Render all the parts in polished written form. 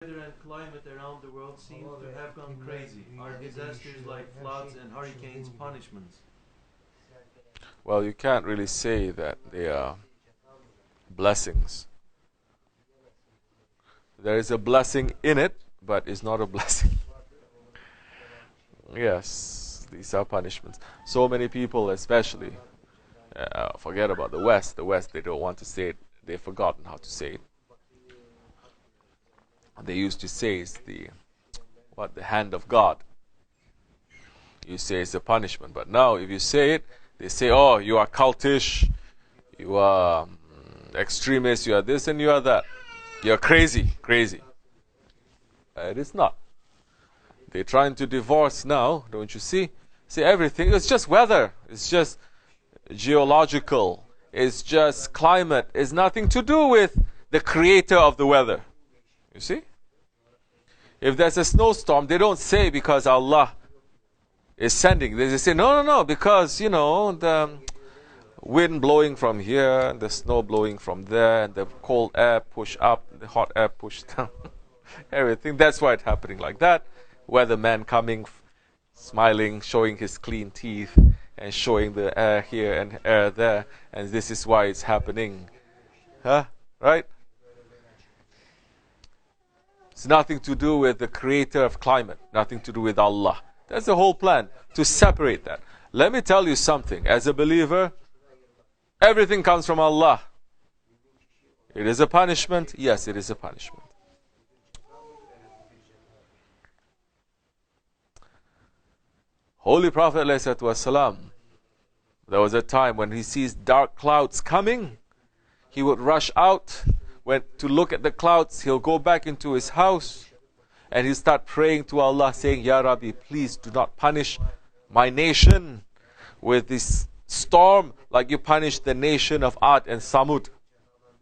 weather and climate around the world seems to have gone crazy. Are disasters like floods and hurricanes punishments? Well, you can't really say that they are blessings. There is a blessing in it, but it's not a blessing. Yes, these are punishments. So many people, especially, forget about the West. The West, they don't want to say it. They've forgotten how to say it. They used to say it's the hand of God. You say it's a punishment. But now, if you say it, they say, oh, you are cultish, you are extremist, you are this and you are that. You're crazy. It is not. They're trying to divorce now, don't you see? See, everything, it's just weather. It's just geological. It's just climate. It's nothing to do with the creator of the weather. You see? If there's a snowstorm, they don't say because Allah is sending. They say, no, because, the wind blowing from here, the snow blowing from there, and the cold air push up, the hot air push down. Everything. That's why it's happening like that. Weatherman coming, smiling, showing his clean teeth, and showing the air here and air there. And this is why it's happening. Right? It's nothing to do with the creator of climate. Nothing to do with Allah. That's the whole plan, to separate that. Let me tell you something. As a believer, everything comes from Allah. It is a punishment. Yes, it is a punishment. Holy Prophet ﷺ, there was a time when he sees dark clouds coming, he would rush out to look at the clouds. He'll go back into his house and he'll start praying to Allah, saying, Ya Rabbi, please do not punish my nation with this storm like you punished the nation of Ad and Samud.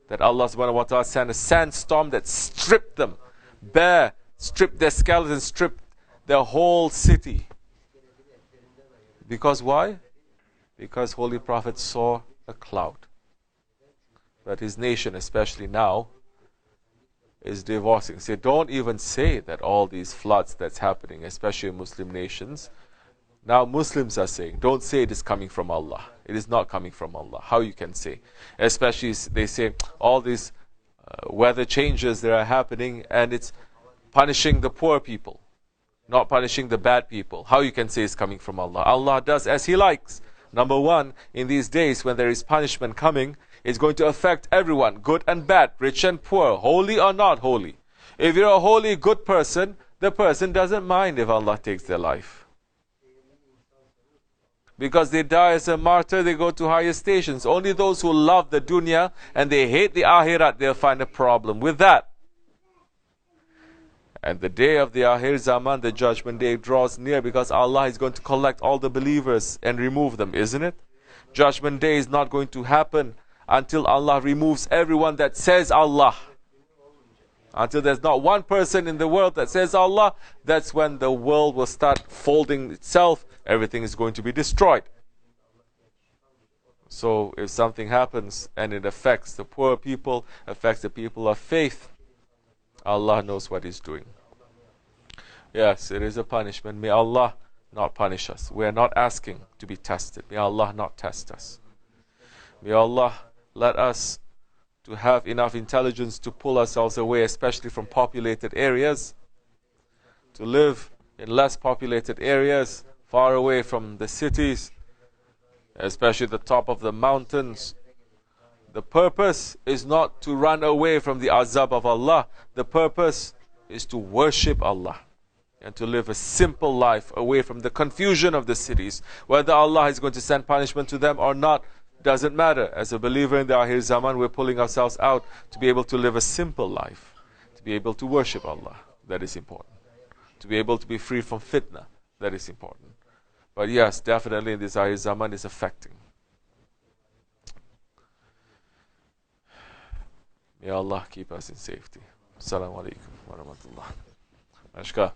That Allah subhanahu wa ta'ala sent a sandstorm that stripped them bare, stripped their skeletons, stripped their whole city. Because why? Because Holy Prophet saw a cloud. That his nation, especially now, is divorcing. So don't even say that all these floods that's happening, especially in Muslim nations, now Muslims are saying, don't say it is coming from Allah. It is not coming from Allah. How you can say? Especially they say all these weather changes that are happening and it's punishing the poor people, not punishing the bad people. How you can say it's coming from Allah? Allah does as He likes. Number one, in these days when there is punishment coming, it's going to affect everyone, good and bad, rich and poor, holy or not holy. If you're a holy, good person, the person doesn't mind if Allah takes their life. Because they die as a martyr, they go to higher stations. Only those who love the dunya and they hate the akhirat, they'll find a problem with that. And the day of the Akhir Zaman, the judgment day, draws near because Allah is going to collect all the believers and remove them, isn't it? Judgment day is not going to happen until Allah removes everyone that says Allah. Until there's not one person in the world that says Allah, that's when the world will start folding itself. Everything is going to be destroyed. So if something happens and it affects the poor people, affects the people of faith, Allah knows what He's doing. Yes, it is a punishment. May Allah not punish us. We are not asking to be tested. May Allah not test us. May Allah let us to have enough intelligence to pull ourselves away, especially from populated areas, to live in less populated areas, far away from the cities, especially the top of the mountains. The purpose is not to run away from the azab of Allah. The purpose is to worship Allah and to live a simple life away from the confusion of the cities. Whether Allah is going to send punishment to them or not doesn't matter. As a believer in the Akhir Zaman, we're pulling ourselves out to be able to live a simple life, to be able to worship Allah. That is important. To be able to be free from fitna. That is important. But yes, definitely this Akhir Zaman is affecting. May Allah keep us in safety. Assalamu alaikum wa rahmatullah. Ashka.